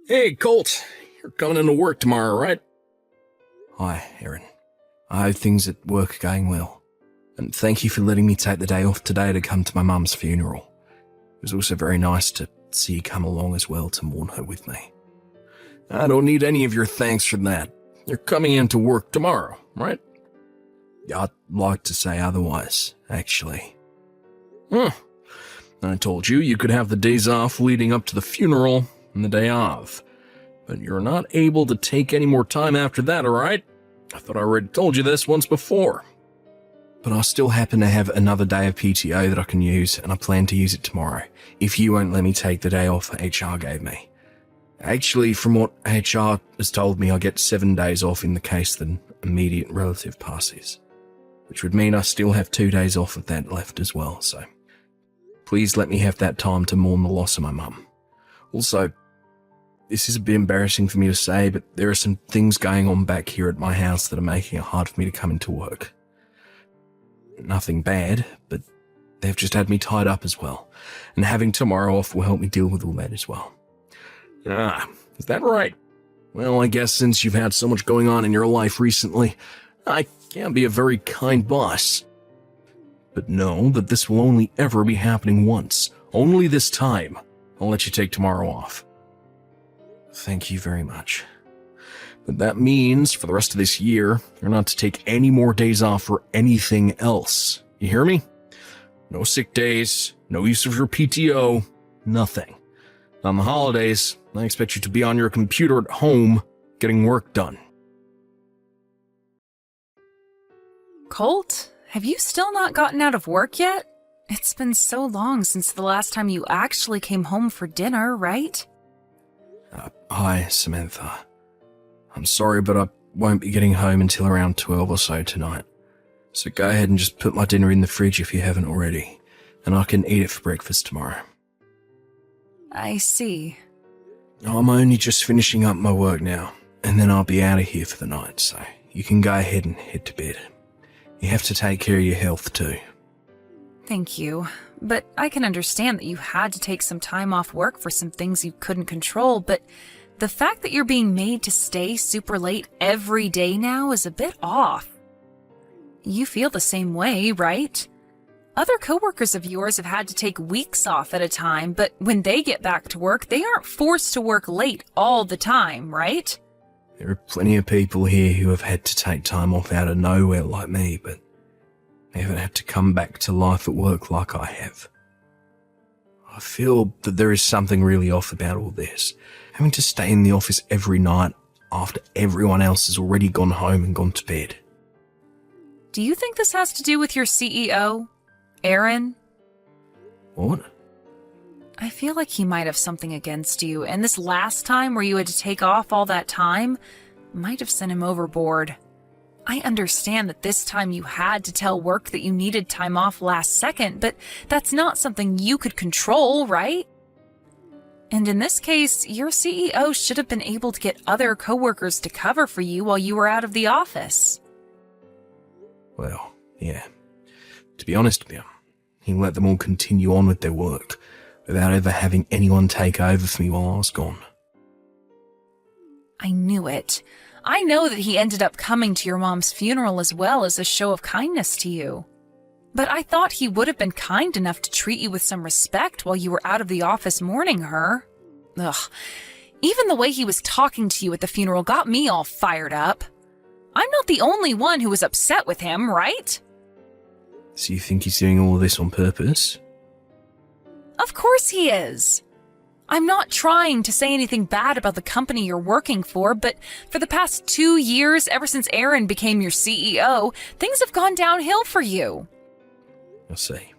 Hey, Colt. You're coming into work tomorrow, right? Hi, Aaron. I hope things at work are going well. And thank you for letting me take the day off today to come to my mum's funeral. It was also very nice to see you come along as well to mourn her with me. I don't need any of your thanks for that. You're coming into work tomorrow, right? I'd like to say otherwise, actually. I told you you could have the days off leading up to the funeral and the day of. But you're not able to take any more time after that, alright? I thought I already told you this once before. But I still happen to have another day of PTO that I can use, and I plan to use it tomorrow, if you won't let me take the day off HR gave me. Actually, from what HR has told me, I get 7 days off in the case that an immediate relative passes, which would mean I still have 2 days off of that left as well, so please let me have that time to mourn the loss of my mum. Also, this is a bit embarrassing for me to say, but there are some things going on back here at my house that are making it hard for me to come into work. Nothing bad, but they've just had me tied up as well, and having tomorrow off will help me deal with all that as well. Is that right? Well, I guess since you've had so much going on in your life recently, I can't be a very kind boss. But know that this will only ever be happening once. Only this time. I'll let you take tomorrow off. Thank you very much. But that means, for the rest of this year, you're not to take any more days off for anything else. You hear me? No sick days, no use of your PTO, nothing. On the holidays, I expect you to be on your computer at home, getting work done. Colt, have you still not gotten out of work yet? It's been so long since the last time you actually came home for dinner, right? Hi, Samantha. I'm sorry, but I won't be getting home until around 12 or so tonight. So go ahead and just put my dinner in the fridge if you haven't already, and I can eat it for breakfast tomorrow. I see. I'm only just finishing up my work now, and then I'll be out of here for the night, so you can go ahead and head to bed. You have to take care of your health too. Thank you. But I can understand that you had to take some time off work for some things you couldn't control, but the fact that you're being made to stay super late every day now is a bit off. You feel the same way, right? Other coworkers of yours have had to take weeks off at a time, but when they get back to work, they aren't forced to work late all the time, right? There are plenty of people here who have had to take time off out of nowhere like me, but they haven't had to come back to life at work like I have. I feel that there is something really off about all this. Having to stay in the office every night after everyone else has already gone home and gone to bed. Do you think this has to do with your CEO, Aaron? What? I feel like he might have something against you, and this last time where you had to take off all that time might have sent him overboard. I understand that this time you had to tell work that you needed time off last second, but that's not something you could control, right? And in this case, your CEO should have been able to get other coworkers to cover for you while you were out of the office. Well, yeah. To be honest with you, he let them all continue on with their work without ever having anyone take over for me while I was gone. I knew it. I know that he ended up coming to your mom's funeral as well as a show of kindness to you. But I thought he would have been kind enough to treat you with some respect while you were out of the office mourning her. Ugh. Even the way he was talking to you at the funeral got me all fired up. I'm not the only one who was upset with him, right? So you think he's doing all of this on purpose? Of course he is. I'm not trying to say anything bad about the company you're working for, but for the past 2 years, ever since Aaron became your CEO, things have gone downhill for you. I see.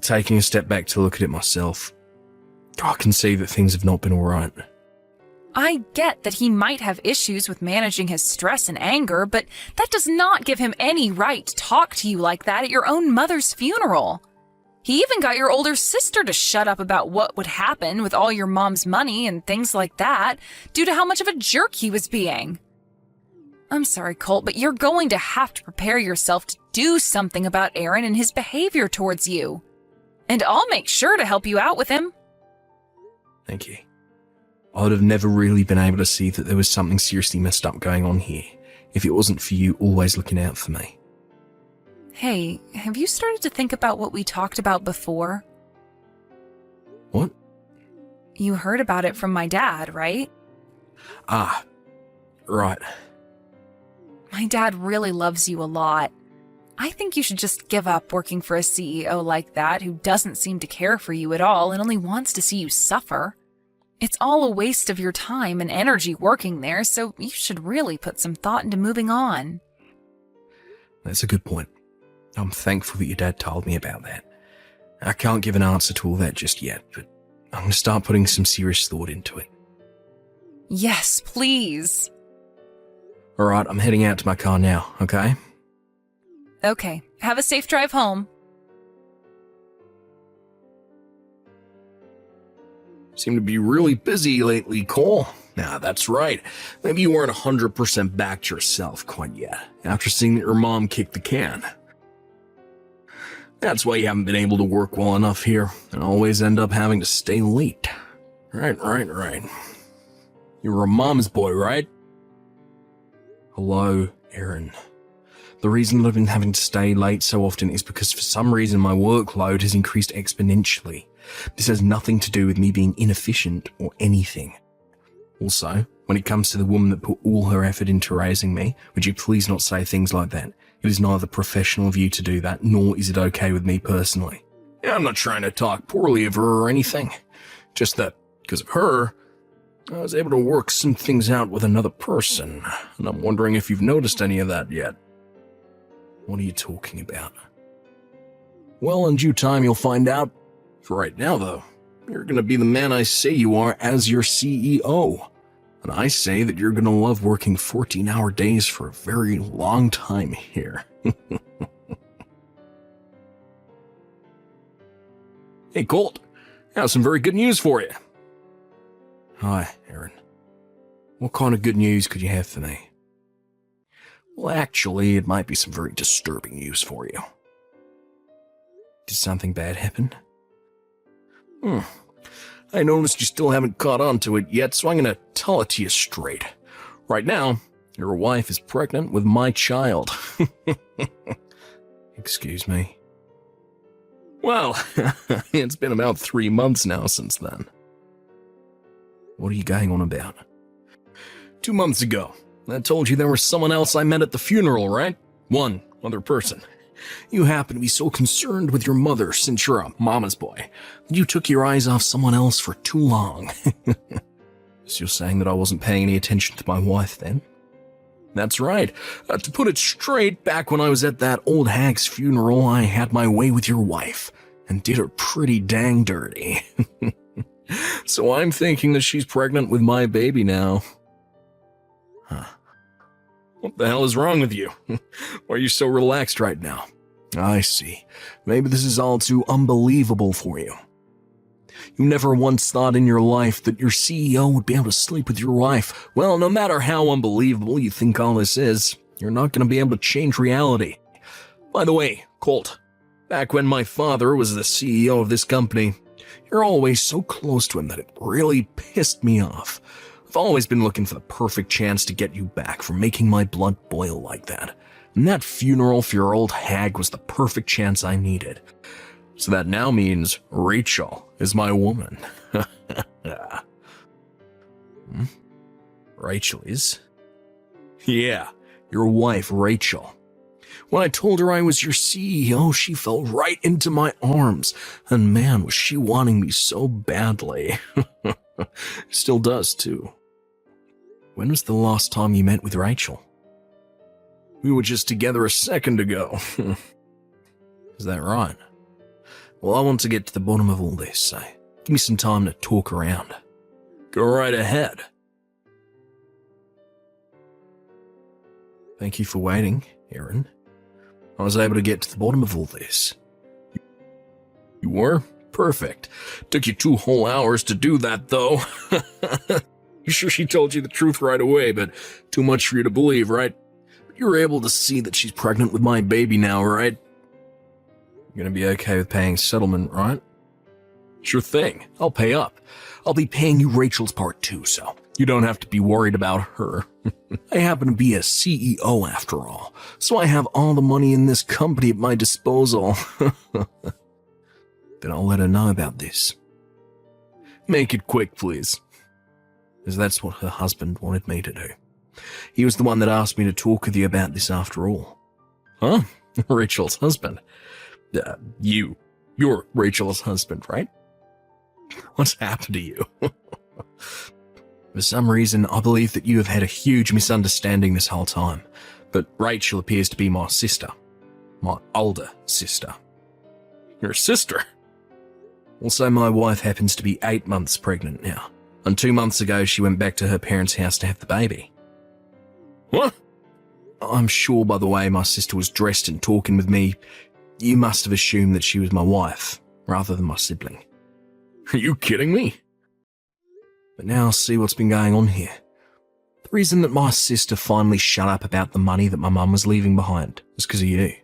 Taking a step back to look at it myself, I can see that things have not been alright. I get that he might have issues with managing his stress and anger, but that does not give him any right to talk to you like that at your own mother's funeral. He even got your older sister to shut up about what would happen with all your mom's money and things like that due to how much of a jerk he was being. I'm sorry, Colt, but you're going to have to prepare yourself to do something about Aaron and his behavior towards you. And I'll make sure to help you out with him. Thank you. I'd have never really been able to see that there was something seriously messed up going on here if it wasn't for you always looking out for me. Hey, have you started to think about what we talked about before? What? You heard about it from my dad, right? Ah, right. My dad really loves you a lot. I think you should just give up working for a CEO like that who doesn't seem to care for you at all and only wants to see you suffer. It's all a waste of your time and energy working there, so you should really put some thought into moving on. That's a good point. I'm thankful that your dad told me about that. I can't give an answer to all that just yet, but I'm going to start putting some serious thought into it. Yes, please. Alright, I'm heading out to my car now, okay? Okay, have a safe drive home. Seem to be really busy lately, Cole. Nah, that's right. Maybe you weren't 100% back to yourself quite yet, after seeing that your mom kicked the can. That's why you haven't been able to work well enough here, and always end up having to stay late. Right. You're a mom's boy, right? Hello, Aaron. The reason that I've been having to stay late so often is because for some reason my workload has increased exponentially. This has nothing to do with me being inefficient or anything. Also, when it comes to the woman that put all her effort into raising me, would you please not say things like that? It is neither professional of you to do that, nor is it okay with me personally. Yeah, I'm not trying to talk poorly of her or anything. Just that, because of her, I was able to work some things out with another person, and I'm wondering if you've noticed any of that yet. What are you talking about? Well, in due time you'll find out. For right now, though, you're going to be the man I say you are as your CEO. And I say that you're going to love working 14-hour days for a very long time here. Hey, Colt, I have some very good news for you. Hi, Aaron. What kind of good news could you have for me? Well, actually, it might be some very disturbing news for you. Did something bad happen? I noticed you still haven't caught on to it yet, so I'm going to tell it to you straight. Right now, your wife is pregnant with my child. Excuse me? Well, it's been about 3 months now since then. What are you going on about? 2 months ago, I told you there was someone else I met at the funeral, right? One other person. You happen to be so concerned with your mother since you're a mama's boy that you took your eyes off someone else for too long. So you're saying that I wasn't paying any attention to my wife then? That's right. To put it straight, back when I was at that old hag's funeral, I had my way with your wife and did her pretty dang dirty. So I'm thinking that she's pregnant with my baby now. Huh. What the hell is wrong with you? Why are you so relaxed right now? I see. Maybe this is all too unbelievable for you. You never once thought in your life that your CEO would be able to sleep with your wife. Well, no matter how unbelievable you think all this is, you're not going to be able to change reality. By the way, Colt, back when my father was the CEO of this company, you're always so close to him that it really pissed me off. I've always been looking for the perfect chance to get you back for making my blood boil like that. And that funeral for your old hag was the perfect chance I needed. So that now means Rachel is my woman. Rachel is? Yeah, your wife, Rachel. When I told her I was your CEO, she fell right into my arms. And man, was she wanting me so badly. Still does, too. When was the last time you met with Rachel? We were just together a second ago. Is that right? Well, I want to get to the bottom of all this, so give me some time to talk around. Go right ahead. Thank you for waiting, Aaron. I was able to get to the bottom of all this. You were? Perfect. Took you 2 whole hours to do that, though. You sure she told you the truth right away, but too much for you to believe, right? But you were able to see that she's pregnant with my baby now, right? You're gonna be okay with paying settlement, right? Sure thing. I'll pay up. I'll be paying you Rachel's part too, so you don't have to be worried about her. I happen to be a CEO after all, so I have all the money in this company at my disposal. Then I'll let her know about this. Make it quick, please. As that's what her husband wanted me to do. He was the one that asked me to talk with you about this after all. Huh? Rachel's husband? You're Rachel's husband, right? What's happened to you? For some reason, I believe that you have had a huge misunderstanding this whole time, but Rachel appears to be my sister. My older sister. Your sister? Also, my wife happens to be 8 months pregnant now, and 2 months ago she went back to her parents' house to have the baby. What? I'm sure by the way my sister was dressed and talking with me, you must have assumed that she was my wife, rather than my sibling. Are you kidding me? But now I'll see what's been going on here. The reason that my sister finally shut up about the money that my mum was leaving behind was because of you.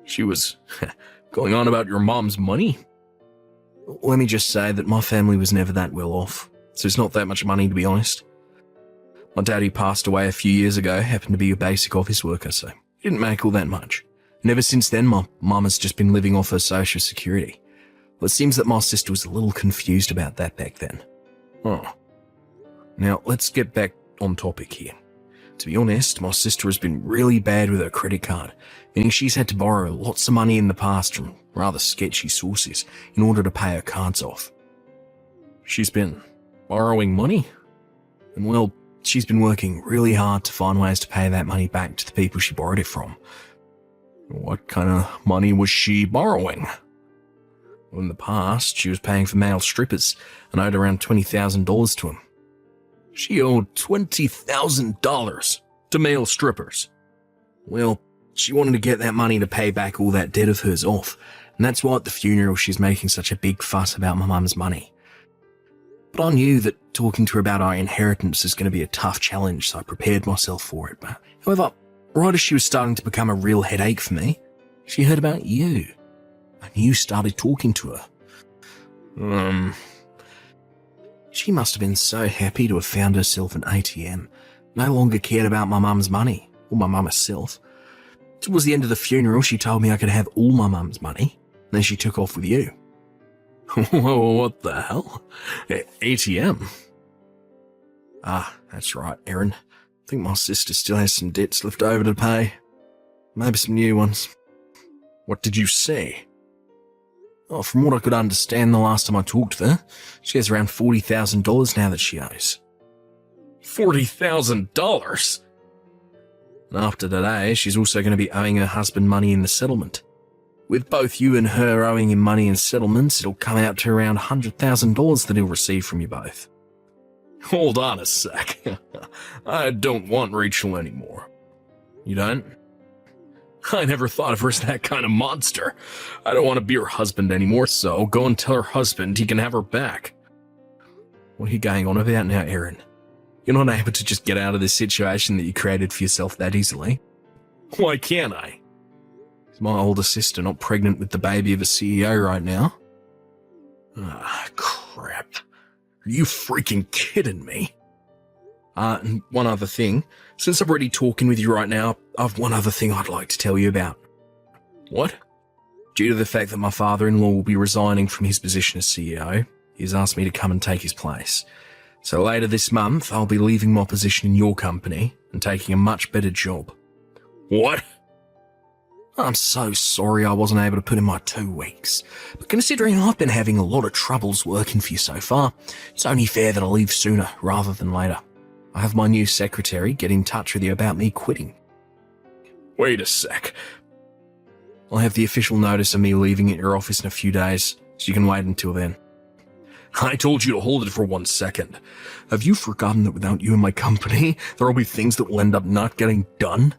She was going on about your mom's money? Let me just say that my family was never that well off, so it's not that much money to be honest. My daddy passed away a few years ago, happened to be a basic office worker, so he didn't make all that much. And ever since then, my mum has just been living off her social security. Well, it seems that my sister was a little confused about that back then. Oh. Now, let's get back on topic here. To be honest, my sister has been really bad with her credit card, meaning she's had to borrow lots of money in the past from rather sketchy sources in order to pay her cards off. She's been borrowing money? And well, she's been working really hard to find ways to pay that money back to the people she borrowed it from. What kind of money was she borrowing? Well, in the past, she was paying for male strippers and owed around $20,000 to them. She owed $20,000 to male strippers. Well, she wanted to get that money to pay back all that debt of hers off, and that's why at the funeral she's making such a big fuss about my mum's money. But I knew that talking to her about our inheritance is going to be a tough challenge, so I prepared myself for it. But however, right as she was starting to become a real headache for me, she heard about you. And you started talking to her. She must have been so happy to have found herself an ATM. No longer cared about my mum's money, or my mum herself. Towards the end of the funeral, she told me I could have all my mum's money. Then she took off with you. Whoa, what the hell? ATM? Ah, that's right, Aaron. I think my sister still has some debts left over to pay. Maybe some new ones. What did you say? Oh, from what I could understand the last time I talked to her, she has around $40,000 now that she owes. $40,000? And after today, she's also going to be owing her husband money in the settlement. With both you and her owing him money in settlements, it'll come out to around $100,000 that he'll receive from you both. Hold on a sec. I don't want Rachel anymore. You don't? I never thought of her as that kind of monster. I don't want to be her husband anymore, so go and tell her husband he can have her back. What are you going on about now, Aaron? You're not able to just get out of this situation that you created for yourself that easily. Why can't I? Is my older sister not pregnant with the baby of a CEO right now? Ah, crap. Are you freaking kidding me? And one other thing. Since I'm already talking with you right now, I've one other thing I'd like to tell you about. What? Due to the fact that my father-in-law will be resigning from his position as CEO, he's asked me to come and take his place. So later this month, I'll be leaving my position in your company and taking a much better job. What? I'm so sorry I wasn't able to put in my 2 weeks, but considering I've been having a lot of troubles working for you so far, it's only fair that I leave sooner rather than later. I have my new secretary get in touch with you about me quitting. Wait a sec. I'll have the official notice of me leaving at your office in a few days, so you can wait until then. I told you to hold it for 1 second. Have you forgotten that without you in my company, there will be things that will end up not getting done?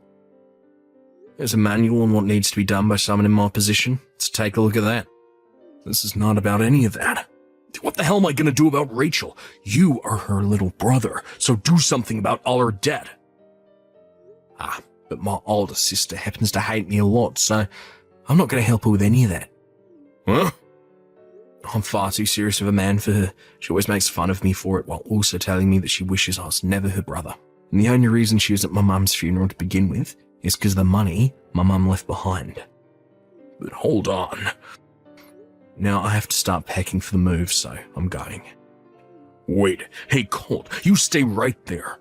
There's a manual on what needs to be done by someone in my position, so take a look at that. This is not about any of that. What the hell am I going to do about Rachel? You are her little brother, so do something about all her debt. Ah, but my older sister happens to hate me a lot, so I'm not going to help her with any of that. Huh? I'm far too serious of a man for her. She always makes fun of me for it while also telling me that she wishes I was never her brother. And the only reason she was at my mum's funeral to begin with is because of the money my mum left behind. But hold on. Now I have to start packing for the move, so I'm going. Wait, hey Colt, you stay right there.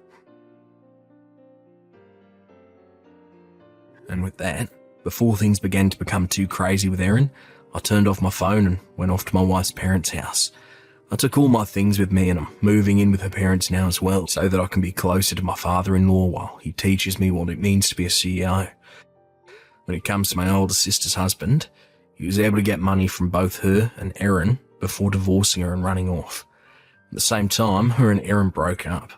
And with that, before things began to become too crazy with Erin, I turned off my phone and went off to my wife's parents' house. I took all my things with me and I'm moving in with her parents now as well, so that I can be closer to my father-in-law while he teaches me what it means to be a CEO. When it comes to my older sister's husband, he was able to get money from both her and Erin before divorcing her and running off. At the same time, her and Erin broke up.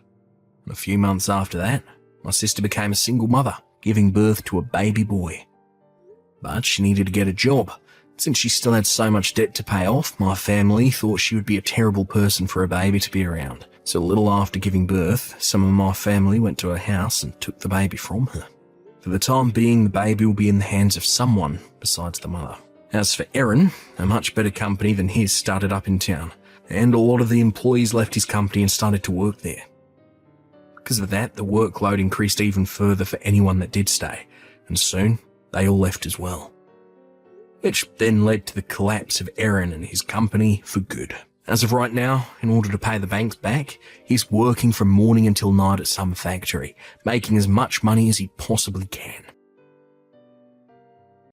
And a few months after that, my sister became a single mother, giving birth to a baby boy. But she needed to get a job. Since she still had so much debt to pay off, my family thought she would be a terrible person for a baby to be around. So a little after giving birth, some of my family went to her house and took the baby from her. For the time being, the baby will be in the hands of someone besides the mother. As for Erin, a much better company than his started up in town, and a lot of the employees left his company and started to work there. Because of that, the workload increased even further for anyone that did stay, and soon they all left as well. Which then led to the collapse of Erin and his company for good. As of right now, in order to pay the banks back, he's working from morning until night at some factory, making as much money as he possibly can.